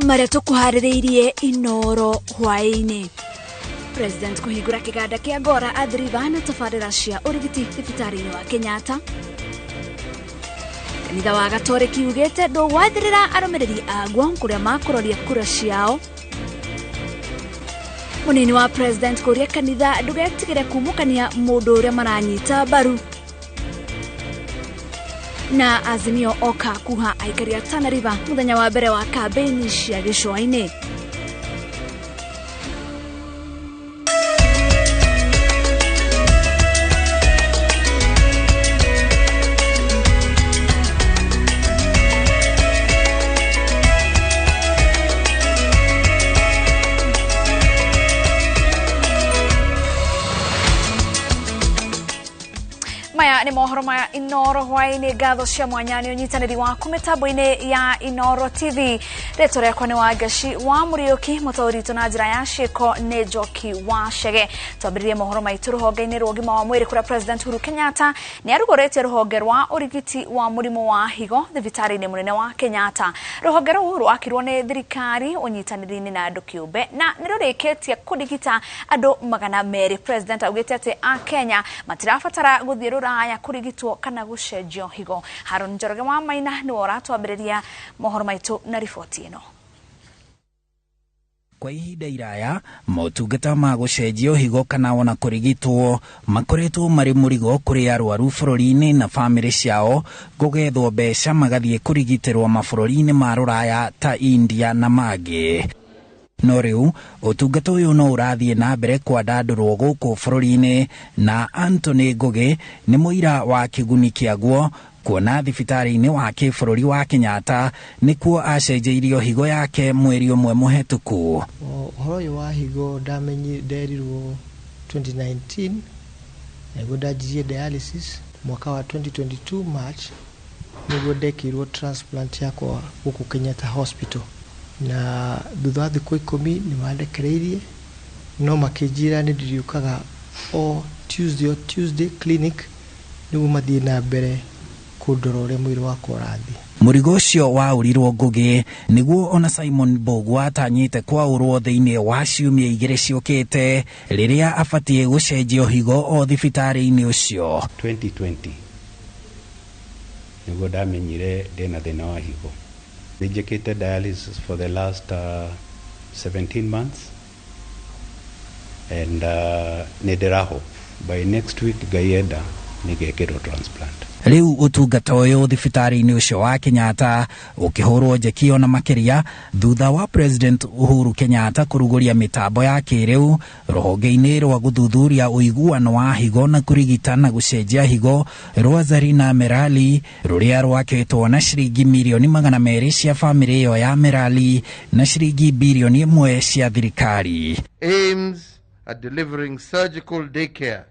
Maria tukuharireirie Inooro hwaini. President kuhingura kiganda kia Gora adriva na tafarira cia urigiti thibitari-ini wa Kenyatta. Kanitha wa Gatoreki ugete ndũgwathĩrĩra arũmĩrĩri aguo kũrĩa makũroria kura ciao. Munini wa president kuria kanitha ndugetigĩre kumũkania mũndũ ũrĩa maranyita mbaru. Na Azimio oka kuha aikari a Tana River muthenya wa mbere wa kambeni cia gĩcũa-inĩ. Maya ni mohoro maya Inooro hwaini gatho cia mwanya ni unyitanĩri waku mitambo-ini ya Inooro TV. Rĩtwa rĩakwa nĩ Wangaci wa Mũriũki, mũtaũri na njĩra ya ciĩko nĩ Njoki wa Chege. Twambĩrĩrie mohoro maitũ rũhonge-inĩ rwa ũgima wa mwĩrĩ kũrĩa President Uhuru Kenyatta nĩ arugũrĩtie rũhonge rwa ũrigiti wa mũrimũ wa higo thibitari-inĩ mũnene wa Kenyatta. Rũhonge rũu rwakirwo nĩ thirikari ũnyitanĩri-inĩ na andũ kĩũmbe na nĩ rũrĩkĩtie kũrigita andũ 200. President augĩte atĩ a Kenya matirabatara gũthiĩ rũraya kurigitwo kana gũcenjio higo. Harun Njoroge wa Maina nĩ ũratwambĩrĩria mohoro maitũ na riboti ĩno. Kwa ihinda iraya, motungata ma gũcenjio higo kana ona kũrigitwo makoretwo marĩ mũrigo kũrĩ arwaru bũrũri-inĩ na bamĩrĩ ciao gũgethwo mbeca magathiĩ kũrigitĩrwo mabũrũri-inĩ ma rũraya ta India na mangĩ. No rĩu ũtungata ũyũ no ũrathiĩ na mbere kwandandũrwo gũkũ bũrũri-inĩ na Anthony Ngugi nĩ mũira wa kĩguni kĩaguo kuona thibitari-inĩ wa kĩbũrũri wa Kenyatta nĩkuo acenjeirio higo yake mweri ũmwe mũhetũku. Ũhoro ũyũ wa higo nderirwo 2019 nĩguo ndanjirie dialysis. Mwaka wa 2022 March nĩguo ndekirwo transplant yakwa gũkũ Kenyatta Hospital. Na thutha wa thikũ 10 nĩ mandekereirie no makĩnjĩra nĩ ndiriũkaga o Tuesday clinic nĩguo mathiĩ na mbere kũndora ũrĩa mwĩrĩ wakwa ũrathiĩ. Mũrigo ũcio waurirwo Ngugi nĩguo ona Simon Mbogu atanyĩte kwaũrwo thĩinĩ wa ciumia 2 ciũkĩte rĩrĩa abatiĩ gũcenjio higo o thibitari-inĩ ũcio. 2020 nĩguo ndamenyire ndĩna thĩna wa higo. Injected dialysis for the last 17 months and nederaho by next week gayeda nigekero transplant. Rĩu ũtungata ũyũ thibitari-inĩ ũcio wa Kenyatta ũkĩhũrwo njeki ona makĩria thutha wa President Uhuru Kenyatta kũrugũria mĩtambo ya kĩrĩu rũhonge-inĩ rwa gũthuthuria ũiguano wa higo na kũrigita na gũcenjia higo rwa Zarina Merali rũrĩa rwakĩtwo na ciringi milioni 200 cia bamĩrĩ ĩyo ya Merali na ciringi bilioni 1 cia thirikari. Aims at delivering surgical daycare,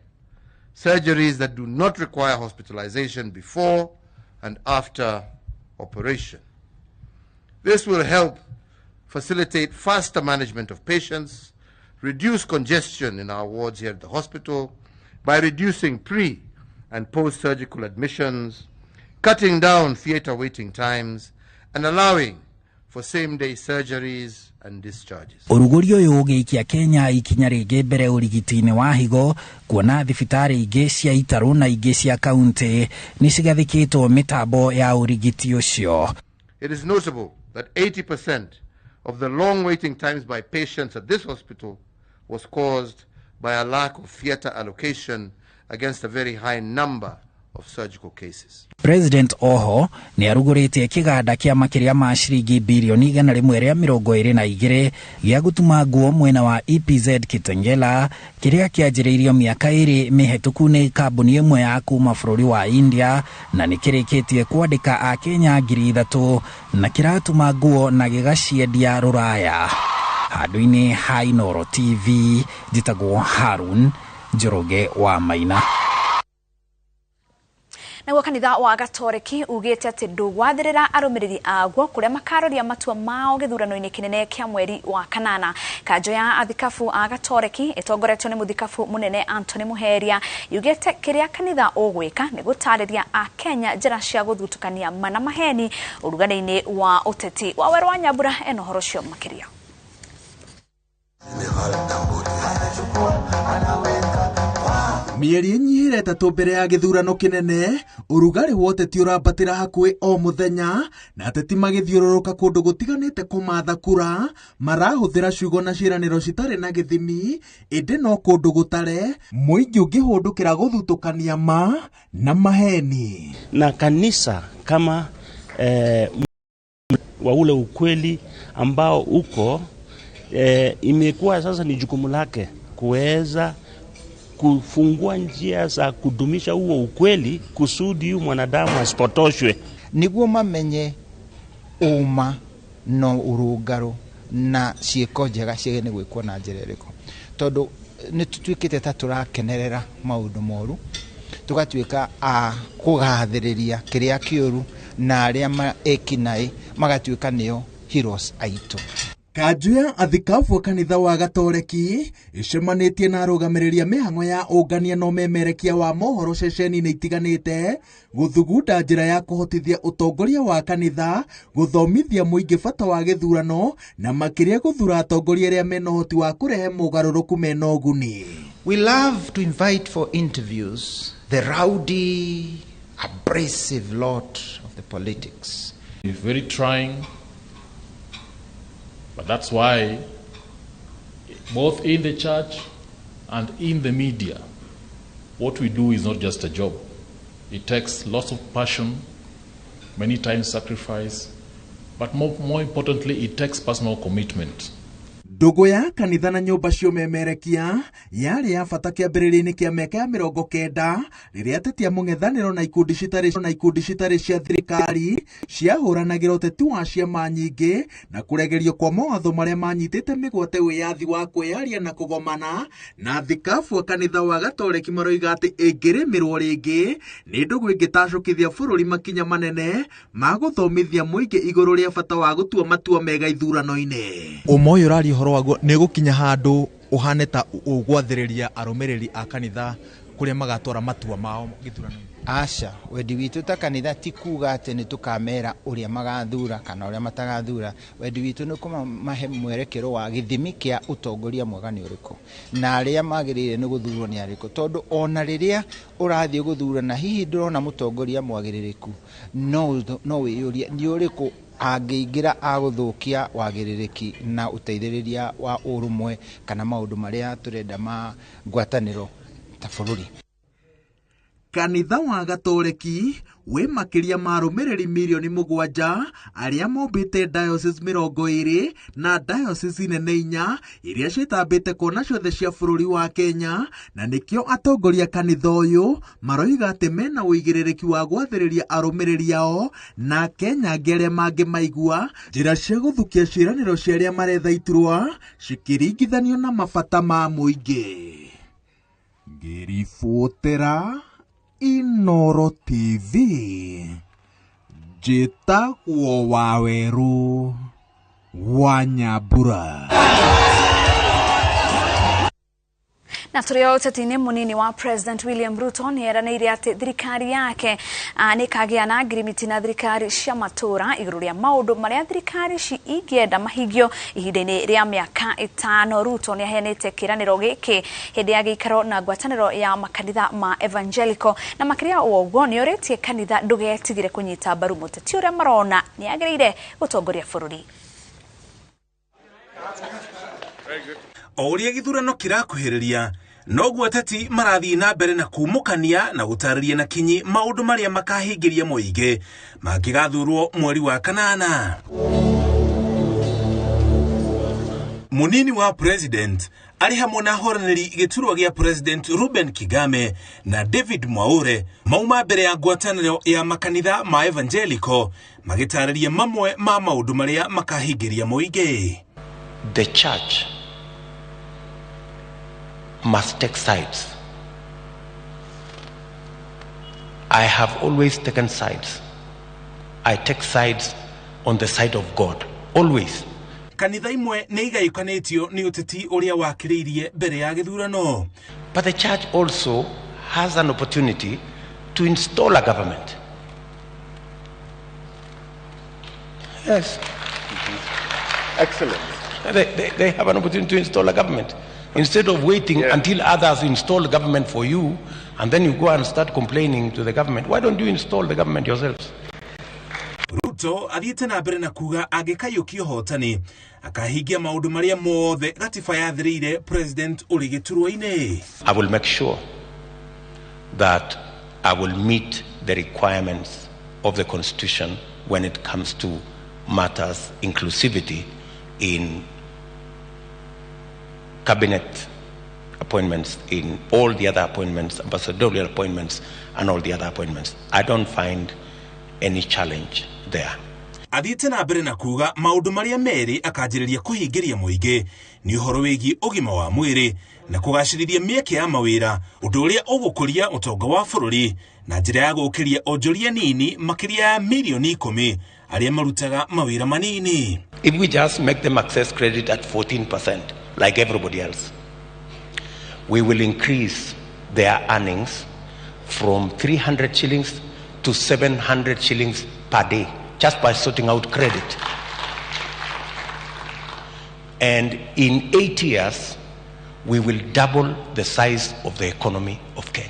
surgeries that do not require hospitalization before and after operation. This will help facilitate faster management of patients, reduce congestion in our wards here at the hospital by reducing pre- and post-surgical admissions, cutting down theater waiting times, and allowing for same-day surgeries and discharges. Ũrugũri ũyũ ũgĩikia Kenya ikinya rĩngĩ mbere ũrigiti-inĩ wa higo kuona thibitarĩ ingĩ cia itarũ na ingĩ cia kaunti nĩ cigathĩkĩtwo mĩtambo ya ũrigiti ũcio. It is notable that 80% of the long waiting times by patients at this hospital was caused by a lack of theater allocation against a very high number of surgical cases. President Oho nĩ arugũrĩtie kĩganda kĩa makĩria ma ciringi bilioni 122 gĩa gũtuma nguo mwena wa EPZ Kitengela kĩrĩa kĩanjĩrĩirio mĩaka 2 mĩhetũku nĩ kambuni ĩmwe ya kuma bũrũri wa India na nĩ kĩrĩkĩtie kwandĩka a Kenya 3,000 na kĩratuma nguo na gĩgaciendia rũraya. Handũ-inĩ ha Inooro TV njĩtagwo Harun Njoroge wa Maina. Na kanitha wa Gatoreki ugite ati ndugwathirira arumiriri agwo kuria makaroria matua mao githurano-ini kinene kia mweri wa kanana. Kanjo ya athikabu a Gatoreki itongoretio ni muthikabu munene Anthony Muheria yugite kiria kanitha ugwika ni gutariria a Kenya njira cia guthutukania mana maheni urugani-ini wa uteti. Waweru wa Nyambura eno horo cio makiria. Mieri nyihire itatu mbere ya githurano kinene urugari woteti urambatira hakui o muthenya na ateti magithiururuka kundu gutiganite kumatha kura marahuthira ciugo na ciraniro citari na githimi indi no kundu gutare muingi ungihundukira guthutukania ma na maheni na kanisa kama wa ule ukweli ambao uko imekuwa sasa ni jukumu lake kuweza kufungua njia za kudumisha huo ukweli kusudi mwanadamu asipotoshwe niguo mamenye uma no urungaro na ciiko njega ciene gwikwo na njira iriko tondu ni tutwikite ta turakenerera maundu moru tugatuika a kugathiriria kiria kiuru na aria maekinai magatuika nio heroes aitu. Kanjo ya athikabu kanitha wa Gatoreki icemanitie na arũgamĩrĩria mĩhang'o ya ũngania no memerekia wa mohoro ceceni-inĩ itiganĩte guthugunda njĩra ya kũhotithia ũtongoria wa kanitha gũthomithia mũingĩ bata wa gĩthurano na makĩria gũthura atongoria arĩa mena ũhoti wa kũrehe mogarũrũku mena ũguni. We love to invite for interviews the rowdy, abrasive lot of the politics. It's very trying. But that's why both in the church and in the media, what we do is not just a job. It takes lots of passion, many times sacrifice, but more importantly, it takes personal commitment. Ndugu ya kanitha na nyumba cio memerekia yari ya bata kiambĩrĩria-inĩ kia mĩaka ya 90 rĩrĩa ateti a mũng'ethanĩro na ikundi citarĩ cia thirikari ciahũranagĩra ũteti wa ciama nyingĩ na kũregerio kwa mawatho marĩa manyitĩte mĩgwate wĩyathi wa kwĩyaria na kũgomana na athikabu a kanitha wa Gatoreki maroiga atĩ ĩngĩrĩmĩrwo rĩngĩ nĩ ndũgũ ĩngĩtacũkithia bũrũri makinya manene ma gũthomithia mũingĩ igũrũ rĩa bata wa gũtua matua mega ithurano-inĩ. Ũmoyo ũrari horo waguo nĩ gũkinya handũ ũhane ta ũgwathĩrĩria arũmĩrĩri a kanitha kũrĩa magatwara matua mao gĩthurano-inĩ. Aca wendi witũ ta kanitha ti kuga atĩ nĩ tũkamera ũrĩa magathura kana ũrĩa matagathura. Wendi witũ nĩ kũmahe mwerekero wa gĩthimi kĩa ũtongoria mwega nĩ ũrĩkũ na arĩa magĩrĩire nĩ gũthurwo nĩ arĩkũ tondũ ona rĩrĩa ũrathiĩ gũthura na hihi ndĩrona mũtongoria mwagĩrĩrĩku no wĩyũrie nĩ ũrĩkũ angĩingira agũthũkia wagĩrĩrĩki na ũteithĩrĩria wa ũrũmwe kana maũndũ marĩa tũrenda ma ngwatanĩro ta bũrũri. Kanitha wa Gatoreki we makiria marũmĩrĩri milioni 7 arĩa mombĩte diocese 20 na diocese nene 4 iria citambĩte kona ciothe cia bũrũri wa Kenya na nĩkĩo atongoria kanitha ũyũ maroiga atĩ mena ũigĩrĩrĩki wa gwathĩrĩria arũmĩrĩri ao na Kenya arĩa mangĩ maigua njĩra cia gũthukia ciĩranĩro cia arĩa marethaitũrwa cikiringithanio na mabata ma mũingĩ. Ngĩribotera Inooro TV njĩtagwo Waweru wa Nyambura. Na turio ũteti-inĩ munini wa President William Ruto nĩ eranĩire atĩ thirikari yake nĩ kagĩa na ngirimiti na thirikari cia matũra igũrũ rĩa maũndũ marĩa thirikari ingĩenda mahingio ihinda-inĩ rĩa mĩaka 5. Ruto nĩ aheanĩte kĩranĩro gĩkĩ hĩndĩ ya gĩikaro na ngwatanĩro ya makanitha ma evangelical na makĩria ũguo nĩ orĩtie kanitha ndũgetigĩre kũnyita mbaru mũteti ũrĩa marona nĩ agĩrĩire gũtongoria bũrũri. O ũrĩa gĩthurano kĩrakuhĩrĩria noguo ateti marathiĩ na mbere na kumũkania na gũtarĩria na kinyi maũndũ marĩa makahingĩria mũingĩ mangĩgathurwo mweri wa kanana. Munini wa president arĩ hamwe na ahoranĩri gĩturwa gĩa president Ruben Kigame na David Mwaure mauma mbere ya ngwatanĩro ya makanitha ma evangelical magĩtarĩria mamwe ma maũndũ marĩa makahingĩria mũingĩ. The church must take sides. I have always taken sides. I take sides on the side of God. Always. Kanitha imwe nĩ igayũkanĩtio nĩ ũteti ũrĩa wakĩrĩirie mbere ya gĩthurano. But the church also has an opportunity to install a government. Yes. Excellent. They have an opportunity to install a government. Instead of waiting until others install the government for you, and then you go and start complaining to the government, why don't you install the government yourselves? Ruto athiĩte na mbere na kuga angĩkayũkio hotani akahingia maũndũ marĩa mothe ratiba yathĩrĩire president ũrĩ gĩturwa-inĩ. I will make sure that I will meet the requirements of the constitution when it comes to matters inclusivity in cabinet appointments, in all the other appointments, ambassadorial appointments, and all the other appointments. I don't find any challenge there. Athiĩte na mbere na kuga maũndũ marĩa merĩ akanjĩrĩria kũhingĩria mũingĩ nĩ ũhoro wĩgiĩ ũgima wa mwĩrĩ na kũgacĩrithia mĩeke ya mawĩra, ũndũ ũrĩa ũgũkũria ũtonga wa bũrũri na njĩra ya gũkĩria onjoria nini makĩria ya milioni 10 arĩa marutaga mawĩra manini. If we just make them access credit at 14% like everybody else, we will increase their earnings from 300 shillings to 700 shillings per day just by sorting out credit. And in 8 years, we will double the size of the economy of Kenya.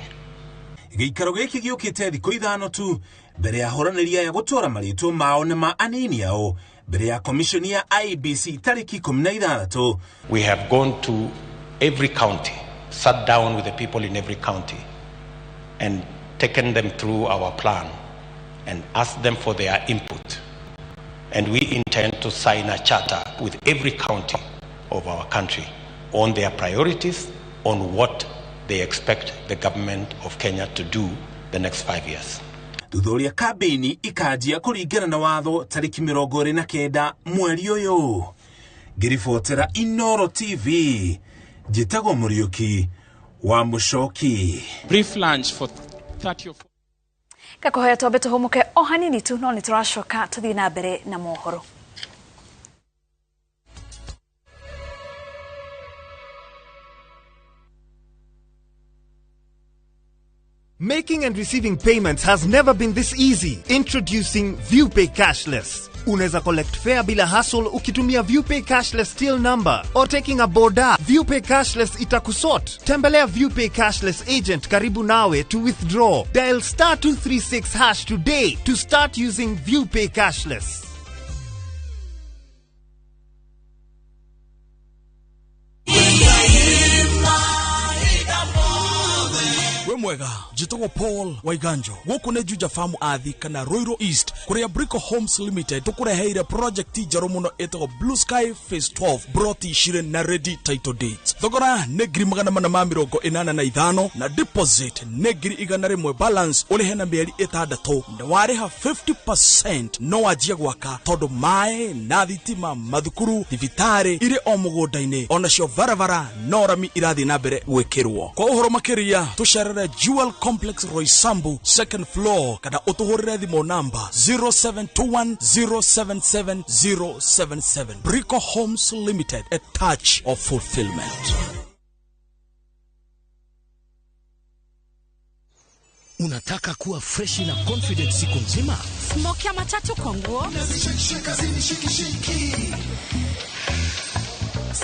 Gĩikaro gĩkĩ gĩũkĩte thikũ ithano tu mbere ya horanĩria ya gũtwara marĩtwa mao na ma anini ao mbere ya komishoni ya IEBC tarĩki 16. We have gone to every county, sat down with the people in every county and taken them through our plan and asked them for their input. And we intend to sign a charter with every county of our country on their priorities, on what they expect the government of Kenya to do the next 5 years. Thutha kambĩini ikanjia kũringana na watho tarĩki 29 mweri ũyũ. Ngĩribotera Inooro TV, njĩtagwo Mũriũki wa Mũcoki. Brief lunch for 30 or 40. Kakohoya tobe tuhumuke o hanini tu no nituracoka tuthii na mbere na mohoro. Making and receiving payments has never been this easy. Introducing ViewPay Cashless. Unaweza collect fare bila hassle ukitumia ViewPay Cashless till number or taking a boda. ViewPay Cashless itakusort. Tembelea ViewPay Cashless agent karibu nawe to withdraw. Dial *236# today to start using ViewPay Cashless. Mwega jitogwo Paul Waiganjo guku ne Juja Farm athi kana Roiro East kuria Brico Homes Limited tukureheire project njeru muno etagwo Blue Sky Phase 12 broti shire na ready title date. Thogora ne ngiri 485 na deposit ne ngiri 100 balance ulihe na mieri 6 na wariha 50% no wajia gwaka tondu mae na thitima mathukuru thibitari ire o mugundaine ona cio varavara no rami irathi na mbere gwikirwo kwa uhoro makiria tusharere Jewel Complex Roysambu second floor kada utuhorere thimo number 0721077077. Brico Homes Limited, a touch of fulfillment. Unataka kuwa fresh na confident siku nzima? Smoke ya matatu kwa nguo.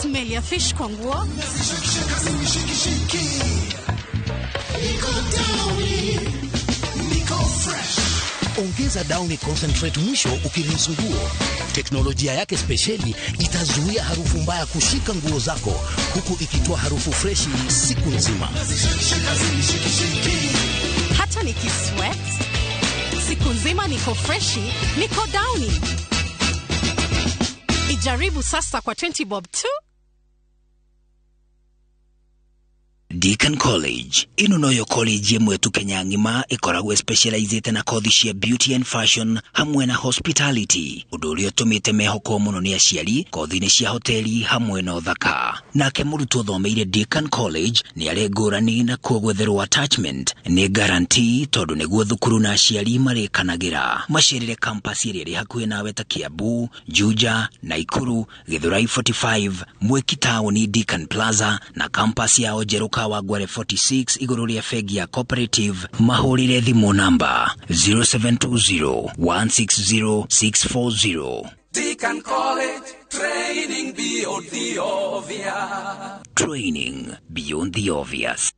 Smell ya fish kwa nguo. Ongeza Downy Concentrate mwisho ukirinsu nguo. Teknolojia yake speciali itazuia harufu mbaya kushika nguo zako huku ikitoa harufu freshi siku nzima. Hata nikisweat siku nzima niko freshi, niko Downy. Ijaribu sasa kwa 20 bob tu. Deakin College. Ino noyo college yemwe tu Kenya ngima ikoragwe specialized na kothi cia beauty and fashion hamwe na hospitality. Undu uria utumite mehoko muno ni aciari kothi-ini cia hoteli hamwe na uthaka. Nake murutwo thomeire Deakin College ni ari ngurani na kuogwetherwo attachment ni guarantee tondu niguo thukuru na aciari marikanagira. Macerere campus iria ri hakuhi nawe ta Kiambu, Juja, Naikuru, Githurai 45, Mwiki Town, Deakin Plaza na campus ya Ojeruka wa Gware 46 iguru ria fegi ya Cooperative. Mahurire thimu namba 0720-160-640. Deakin College, training beyond the obvious. Training beyond the obvious.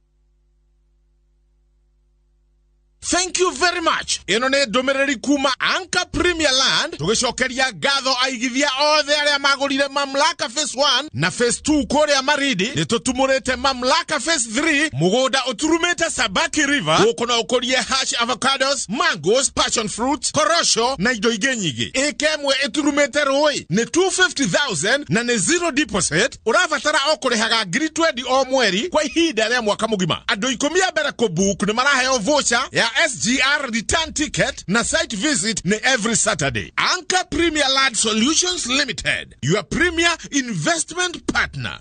Thank you very much. Ino ne domereri kuma Anka Premier Land. Tugeshokeria gatho aigithia othe aria magurire mamlaka phase 1 na phase 2 korea maridi. Nitutumurete mamlaka phase 3 mugoda uturumete Sabaki River. Ukona ukorie hash avocados, mangoes, passion fruits, korosho na indo ingi nyingi. Ikemwe iturumete roi ni 250,000 na ni zero deposit. Urabatara okurihaga ngiri 20 o mweri kwa ihinda ria mwaka mugima. Andu 10 mbere kubook ni maraheo voucher ya SGR return ticket na site visit ni every Saturday. Anka Premier Land Solutions Limited, your premier investment partner.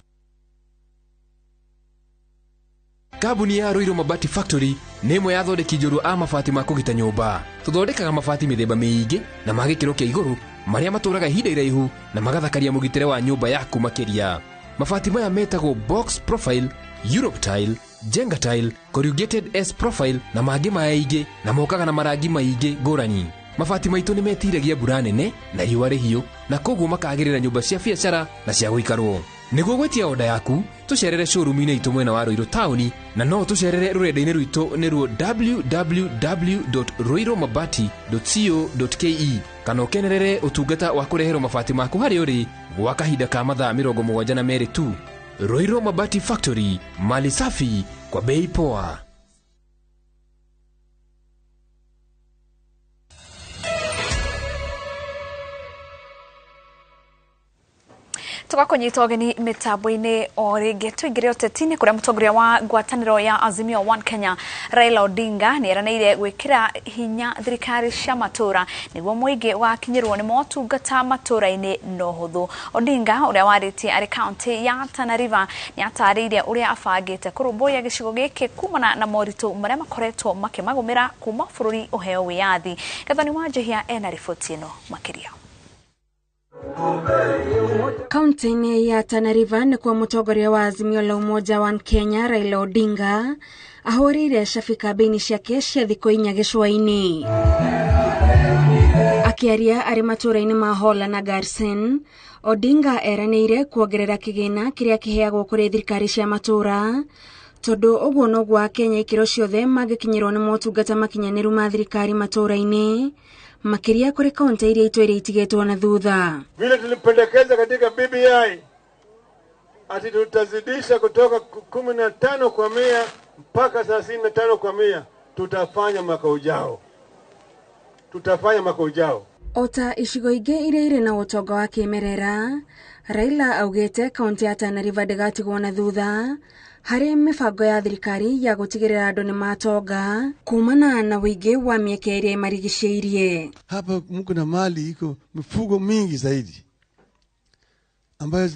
Kabuni ya Ruiru Mabati Factory nemo yathondeki njorua a mabati ma kugita nyumba. Tuthondekaga mabati mithemba miingi na magikiro kia iguru maria maturaga ihinda iraihu na magathakaria mugitire wa nyumba yaku makiria. Mabati maya metagwo box profile, Europe tile, Jenga tile, corrugated S profile na mangĩ maingĩ na mokaga na marangi maingĩ ngũrani. Mabati maitũ nĩ metiragia mbura nene na riũa rĩhiũ na koguo makagĩrĩra nyũmba cia biacara na cia gũikarwo. Nĩguo gwetia oda yaku, tucerere showroom-inĩ itũ mwena wa Ruiru Town na no tucerere rũrenda-inĩ rwitũ nĩruo www.ruiromabati.co.ke kana ũkenerere ũtungata wa kũreherwo mabati maku harĩ ũrĩ gwa kahinda ka mathaa 72 tu. Ruiru Mabati Factory, mali safi kwa bei poa. Tukakonyita ogeni mitambo-ini o ringi tuingire utetini kuria mutongoria wa ngwataniro ya Azimio One Kenya Raila Odinga ni eranĩire gwikira hinya thirikari cia matura niguo muingi wakinyirwo ni motungata matura-ini no huthu. Odinga uria waritie ari county ya Tana River ni atariire uria abangite kurumbuya gicigo giki kumana na moritu maria makoretwo makimagumira kuma bururi uheo wiyathi. Gathani wa Njihia ena riboti ino makiria. Kaunti ya Tana River ni kwa mutongoria wa Azimio la Umoja One Kenya Raila Odinga ahurire shafika bini ciake cia thikũ 4 gĩcũa-inĩ. Akiaria ari matura-inĩ ma Hola na Garsen, Odinga eranĩire kuongerera kĩgĩna kĩrĩa kĩheagwo kũrĩ thirikari cia matura tondu ũguo noguo Kenya ikĩro ciothe magĩkinyĩrwo nĩ motungata makinyanĩru ma thirikari matura-inĩ makiria kuri kaunti iria itwere itigetwo na thutha. Vile tulipendekeza katika BBI ati tutazidisha kutoka 15% mpaka 35%, tutafanya mwaka ujao. Ota icigo ingĩ iria irĩ na ũtonga wa kĩmerera, Raila augĩte kaunti ya Tana River ndĩgatigwo na thutha hari mibango ya thirikari ya gutigirira andu ni matonga kumana na wingi wa miaka iria marigicĩirie. Hapa mko na mali iko mifugo mingi zaidi ambayo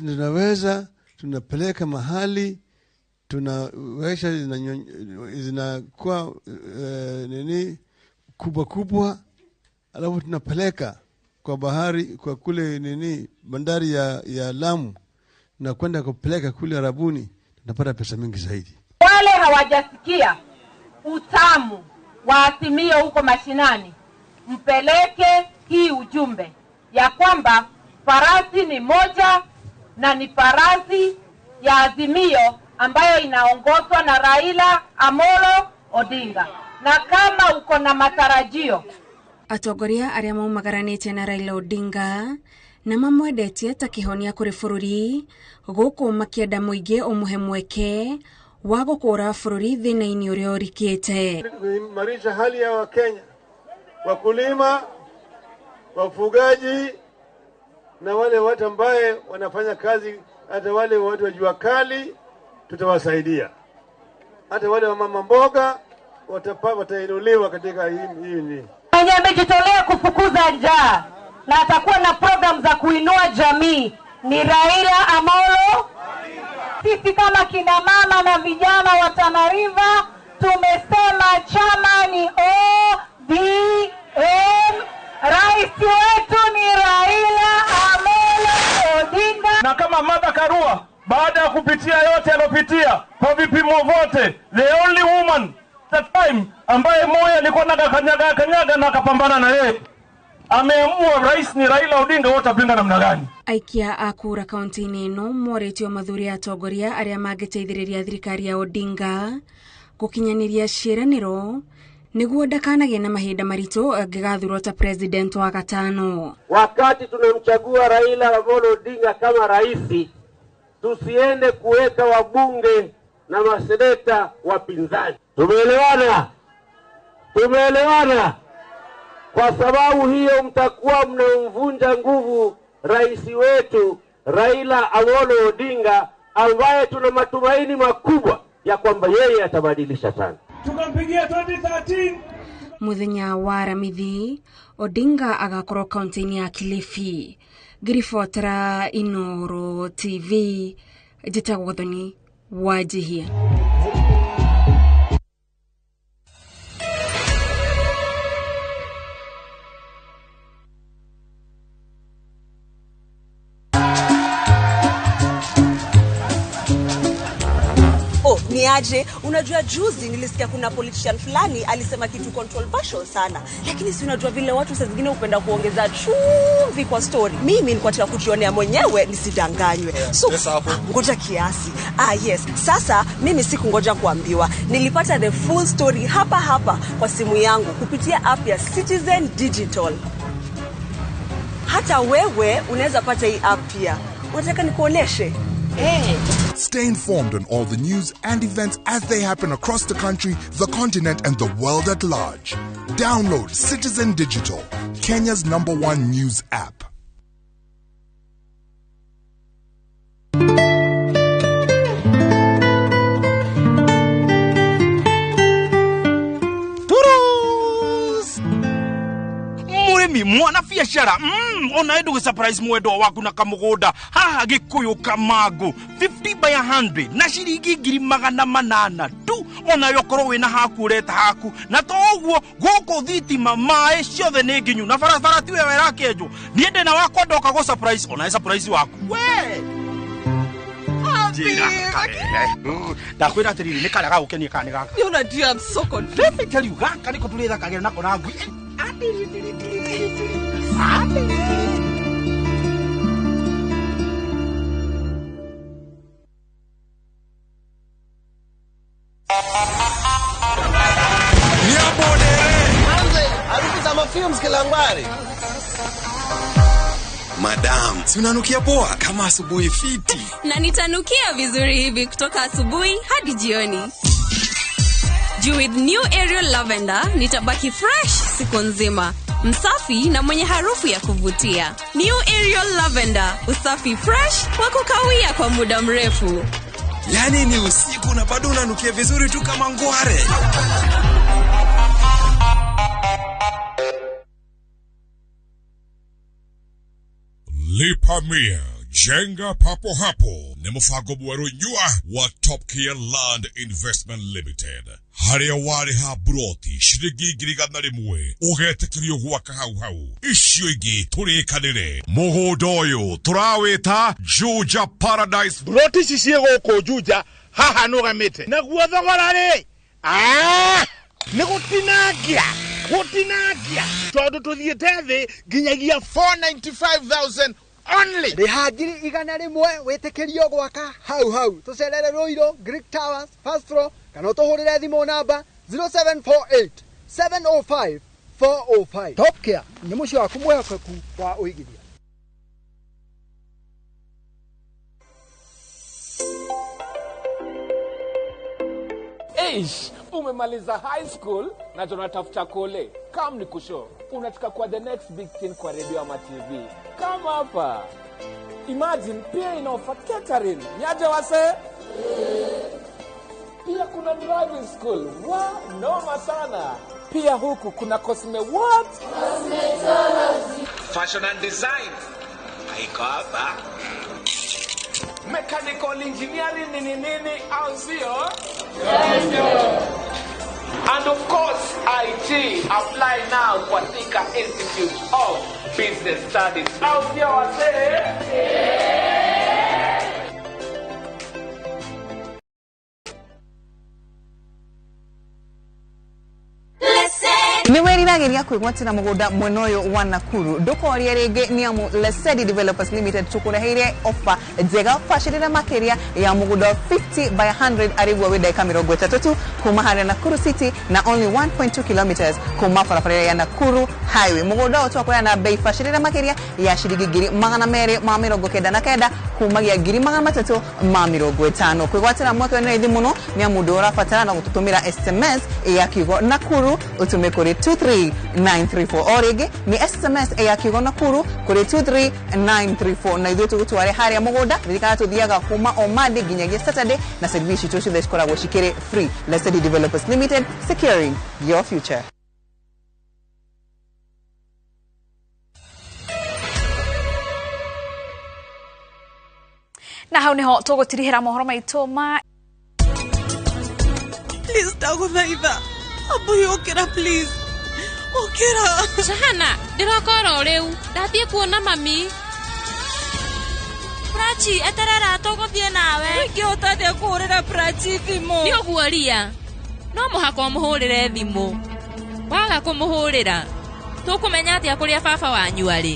tunapeleka mahali tunawesha zinakuwa kubwa alafu tunapeleka kwa bahari kwa kule bandari ya Lamu na kwenda kupeleka kule Arabuni. Napata pesa mingi zaidi. Wale hawajasikia utamu wa Azimio huko mashinani, mpeleke hii ujumbe ya kwamba farasi ni moja na ni farasi ya Azimio ambayo inaongozwa na Raila Amolo Odinga. Na kama uko na matarajio, atongoria aria maumagaranĩtie na Raila Odinga na mamwendetie ta kihonia kũrĩ bũrũri gũkũ makĩenda mũingĩ ũmũhe mweke wa gũkũra bũrũri thĩna-inĩ ũrĩa ũrikĩte. Kuimarisha hali ya Wakenya, wakulima, wafugaji na wale watu ambaye wanafanya kazi, hata wale watu wa jua kali tutawasaidia. hata wale wa mama mboga watainuliwa katika hii. Mwenye amejitolea kufukuza njaa na atakuwa na program za kuinua jamii ni Raila Amolo. Sisi kama kina mama na vijana wa Tana River tumesema chama ni ODM. Rais wetu ni Raila Amolo Odinga. Na kama Martha Karua baada ya kupitia yote alopitia kwa vipimo vote, the only woman that time ambaye moyo alikuwa kanyaga na akapambana na yeye, ameamua rais ni Raila Odinga, wote apinga namna gani? Aikia akura kaunti-ini ino moretio mathuri atongoria aria magiteithiriria thirikari ya Odinga gukinyaniria ciiraniro niguo ndakanagie na mahinda marito angigathurwo ta president wa gatano. Wakati tunamchagua Raila Amolo Odinga kama rais, tusiende kuweka wabunge na maseneta wapinzani. Tumeelewana? Kwa sababu hiyo mtakuwa mnamvunja nguvu rais wetu Raila Amolo Odinga, ambaye tuna matumaini makubwa ya kwamba yeye atabadilisha sana. Tukampigia 2013. Muthenya wa Aramithi, Odinga agakorwo kaunti-ini ya Kilifi. Ngiribotera Inooro TV, njitagwo Gathoni Wanjihia. Niaje, unajua juzi nilisikia kuna politician fulani alisema kitu controversial sana, lakini si unajua vile watu saa zingine upenda kuongeza chumvi kwa story. Mimi nilikuwa nataka kujionea mwenyewe nisidanganywe. So ngoja kiasi. Yes, sasa mimi sikungoja kuambiwa. Nilipata the full story hapa kwa simu yangu kupitia app ya Citizen Digital. Hata wewe unaweza pata hii app pia. Unataka nikuoneshe? Stay informed on all the news and events as they happen across the country, the continent, and the world at large. Download Citizen Digital, Kenya's #1 news app. Mwana biashara ona edu surprise mwendo waku na kamugoda haha gikuyu kamagu 50 by 100 na shiringi 800 tu ona yokoro wina hakureta haku na toguo goko thitima mae ciothe ni nginyu na barabara tiwe wera kejo niende na wako ndoka go surprise ona surprise waku we da kwira atiri ni karaga ukeni kani gaka you know dear I'm so confused. Let me tell you gaka niko tuletha kagera nako na ngui Madam, unanukia poa kama asubuhi fiti. Na nitanukia vizuri hivi kutoka asubuhi hadi jioni. With new Aerial Lavender nitabaki fresh siku nzima, msafi na mwenye harufu ya kuvutia. New Aerial Lavender, usafi fresh wa kukawia kwa muda mrefu. Yani ni usiku na bado unanukia vizuri tu kama ngware. Lipa Mia, jenga papo hapo, ni mfago bwaro nyua wa Top Care Land Investment Limited. Haria wari ha broti, shirigi girigana rimwe, ugetekirio gwaka hau. Icio ingi turikanire. Mugodoyo, turawita Juja Paradise. Broti cicie goko Juja, haha nugamite. Na guothogora ri. Ni gutinagia. Tondu tuthiete thi nginyagia 495,000 only. Rihagiri igana rimwe witekirio gwaka hau. Tucerere Ruiro, Greek Towers, First Floor, kana tuhurire thimo namba 0748 705 405. Top Care, nyamucio waku mwehokeku wa uigithia. Umemaliza high school na tunatafuta kole. Come ni kusho. Unataka kwa the next big thing kwa radio ama TV. Come hapa. Imagine pia ina offer catering. Niaje wase? Pia kuna driving school. Noma sana. Pia huku kuna Cosme what? Cosmetology. Fashion and design. Haiko hapa. Mechanical engineering nini au sio? And of course, IT. Apply now kwa Thika Institute of Business Studies. Au sio wase? Niwerigagiria kwigwatira mugunda mwena uyu wa Nakuru ndukoria ringi ni amu Lesedi Developers Limited tukureheire offer njega bacirira makiria ya mugunda 50 by 100 arigwa wi ndagika 30 kuma haria Nakuru City na only 1.2 kilometers kuma barabara ya Nakuru Highway. Mugunda utu akoya na bei bacirira makiria ya ciringi 299 kumagia 350 kwigwatira mwaka ni ithi muno ni amu ndu urabatara na gututumira SMS ya kigo Nakuru utume kuri 23934 origi ni SMS ya kigo Nakuru kuri 23934 na ithu tugutware haria mugunda thikara tuthiaga kuma o Monday ginyagia Saturday na service tu ciothe cikoragwo cikire free. Lesedi Developers Limited, securing your future. Na hau niho tugutirihira mohoro maitu ma Please ndaguthaitha abuhi okera please okera Shahana ndirokora riu ndathie kuona mami Prachi eterera tuguthie nawe wingi utathie kurira Prachi thimu ni oguoria no muhako muhurire thimu waga kumuhurira tukumenya atia kuria baba wanyu ari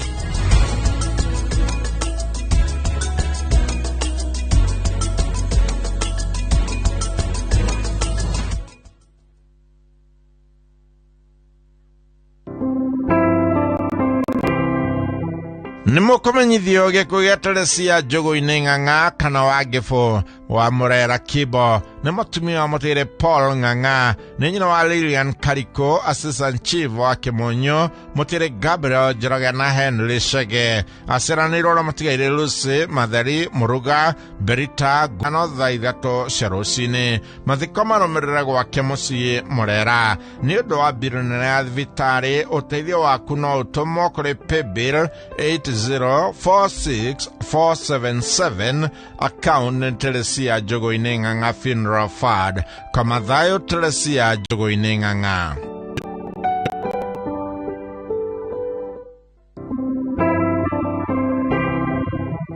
Nimukumenyithio gikuo gia Teresia Njogu-ini Ng'ang'a kana Wangifũ wa Murera Kibo ni mutumia wa mutire Paul Ng'ang'a ni nyina wa Lilian Kariko assistant chief wa Kimonyo mutire Gabriel Njoroge na Henry Shege asiranirwo na mutigaire Lucy Matheri Muruga Berita Gano thaithato Sharosini mathiko marumirire gwake mucii Murera ni undu wa birunene ya thibitari uteithio waku no utumwo kuri paybill 8046477 account Teresia Njogu-ini Ng'ang'a Funeral Fund kama thayo Teresia Njogu-ini Ng'ang'a.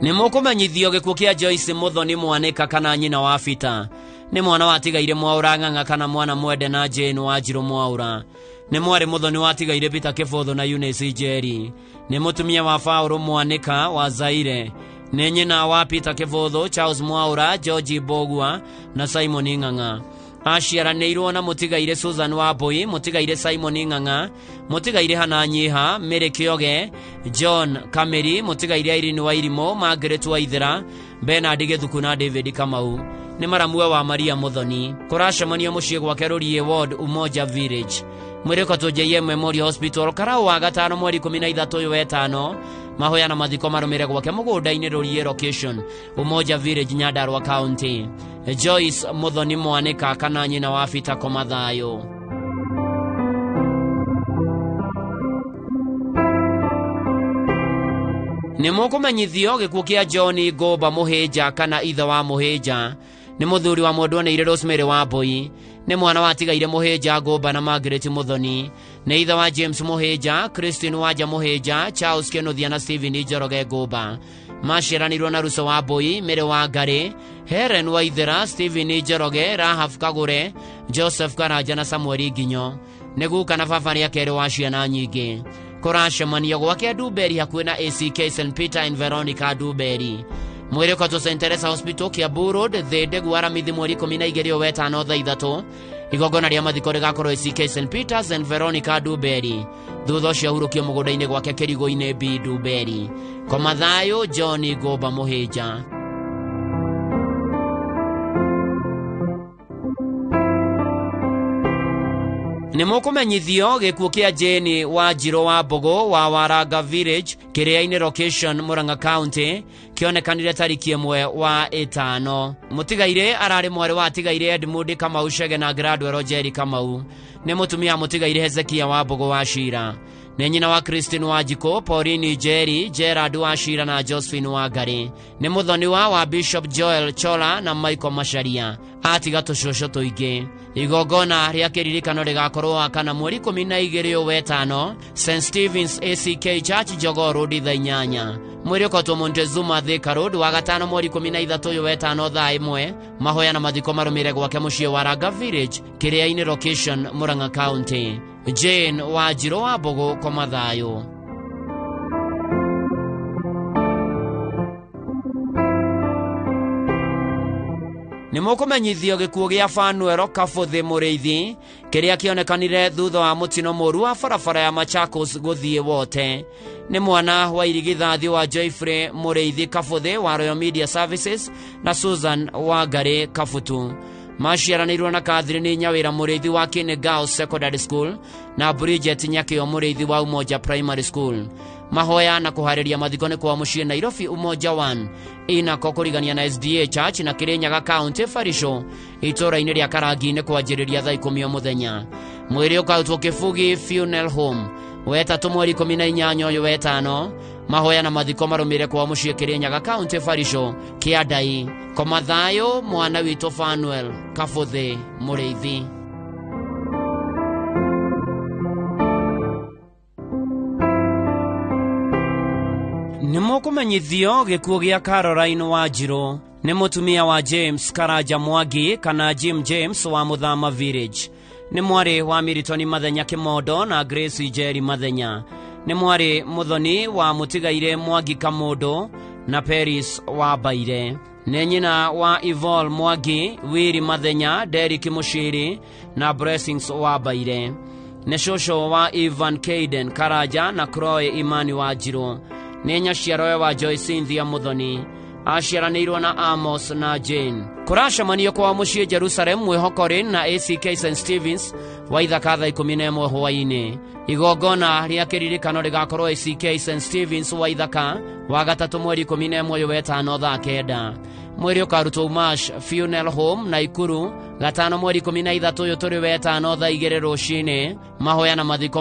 Nimukumenyithio gikuo kia Joyce Muthoni Mwanika kana nyina wa Fita ni mwana watigaire Mwaura Ng'ang'a kana mwana mwende na Jane wa Njiro Mwaura ni mwari Muthoni watigaire Peter Kibotho na Eunice Njeri ni mutumia wa Fauru Mwanika wa Zaire ni nyina wa Peter Kibotho Charles Mwaura George Bogwa na Simon Ng'ang'a aciaranĩirwo na mutigaire Susan Wambui mutigaire Simon Ng'ang'a mutigaire Hana Nyiha Mary Kioge John Kameri mutigaire Irene Wairimo Margaret Waithera Bernard Githuku na David Kamau ni maramue wa Maria Muthoni kuracemania muciĩ gwake Rurie Ward Umoja Village mwiriko to JM Memorial Hospital karau wa gatano mweri 13 wetano mahoya na mathiko marumire gwake mugunda-ini Rurie location Umoja Village Nyandarua County. Joyce Muthoni Mwanika kana nyina wa Fita komathayo. Nimukumenyithio gikuo kia John Goba Muhĩnja kana ithe wa Muhĩnja ni muthuri wa Mwendwanĩire Rosemary Wambui ni mwana watigaire Muhĩnja Goba na Margaret Muthoni ni ithe wa James Muhĩnja Christine Wanja Muhĩnja Charles Kenothia na Stephen Njoroge Goba maciaranirwo na Ruso Wambui Mary Wangari Helen Waithera Stephen Njoroge Rahaf Kagure Joseph Karanja na Samuel Nginyo niguo kana baba ni akere wa ciana nyingi kuracemania gwake Duberi hakuhĩ na ACK St Peter and Veronica Duberi mwiriko to St Teresa Hospital Kiambu Road thede Guaramithi mweri 12 wetano thaithatu igongona ria mathiko rigakorwo ACK St Peters and Veronica Duberi thutha ucio ahurukio mugunda-ini gwake Kirigo-ini B Duberi komathayo John Goba Muhĩnja. nĩ mũkũmenyithio gĩkuũ kĩa Jane wa Njiro wa Mbogo wa Waranga Village kĩrĩa-inĩ location Murang'a County kĩonekanire tariki 1/5. Mũtigaire ararĩ mwarĩ wa Tigaire Edmund Kamau Chege na Gradwell Jerry Kamau. Nĩ mũtumia Mũtigaire Hezekia wa Mbogo wa Shira. Nĩ nyina wa Christine Wanjiko, Pauline Jerry, Gerard wa Shira na Josephine wa Ngari. Nĩ mũthoni wa Bishop Joel Chola na Michael Masharia. Atiga tũcũcũ tũingĩ. Igongona rĩa kĩririkano rĩgakorwo wakana mweri 12/5 St. Stephen's ACK Church Jogoo Road thaa 8. Mweri ũkotwo Montezuma Thika Road wa gatano mweri 13/5 thaa 1. Mahoya na mathiko marũmĩre gwake mũciĩ wa Waranga Village kĩrĩa-inĩ location Murang'a County. Jane wa Njiro wa Mbogo koma thayũ. Nĩ mũkũmenyithio gĩkuũ gĩa Fanuel Kabuthi Mũrĩithi kĩrĩa kĩonekanire thutha wa mũtino mũru wa barabara ya Machakos gũthiĩ Wote. Nĩ mwana wa irigithathi wa Joyfrey Mũrĩithi Kabuthi wa Royal Media Services na Susan Wangari Kabutu. Maciaranĩirwo na Catherine Nyawĩra Mũrĩithi wa Kinegao Secondary School na Bridget Nyakĩo Mũrĩithi wa Umoja Primary School. Mahoya na kuharĩria mathiko nĩ kwa mũciĩ Nairobi Umoja 1 inako kũrigania na SDA Church na Kirinyaga County Farisho itũra-inĩ rĩa Karangi-inĩ kwanjĩrĩria thaa 10 mũthenya. Mwĩrĩ ũkarutwo Kĩbugi Funeral Home wetatũ mweri 18/5. Mahoya na mathiko marũmĩre kwa mũciĩ Kirinyaga County Farisho Kĩandai. Koma thayũ mwana witũ Fanuel Kabuthi Mũrĩithi. Nĩ mũkũmenyithio gĩkuũ gĩa Caroline Wanjiro. Nĩ mũtumia wa James Karanja Mwangi kana Jim James wa Mũthama Village. Nĩ mwarĩ wa Milton Mathenya Kĩmondo na Grace Jerry Mathenya. Nĩ mwarĩ mũthoni wa Mũtigaire Mwangi Kamondo na Paris wa Baire. Nĩ nyina wa Ivol Mwangi, Wiri Mathenya, Derek Mũciri na Blessings wa Baire. Nĩ cũcũ wa Ivan Kaden Karanja na Chloe Imani Wanjiro. Nĩ nyaciarowe wa Joy Cynthia Mũthoni. Aciaranĩirwo na Amos na Jane. Kũracemanio kwa mũciĩ Jerusalem Mwĩhokorin na ACK St. Stephen's wa Ithaka thaa 11 hwaĩ-inĩ. Igongona rĩa kĩririkano rĩgakorwo ACK St. Stephen's wa Ithaka wa gatatũ mweri 11/5 thaa 9. Mwĩrĩ ũkarutwo Umash Funeral Home Naikuru gatano mweri 13 tũrĩ 5 thaa 2 rũcinĩ. Mahoya na mathiko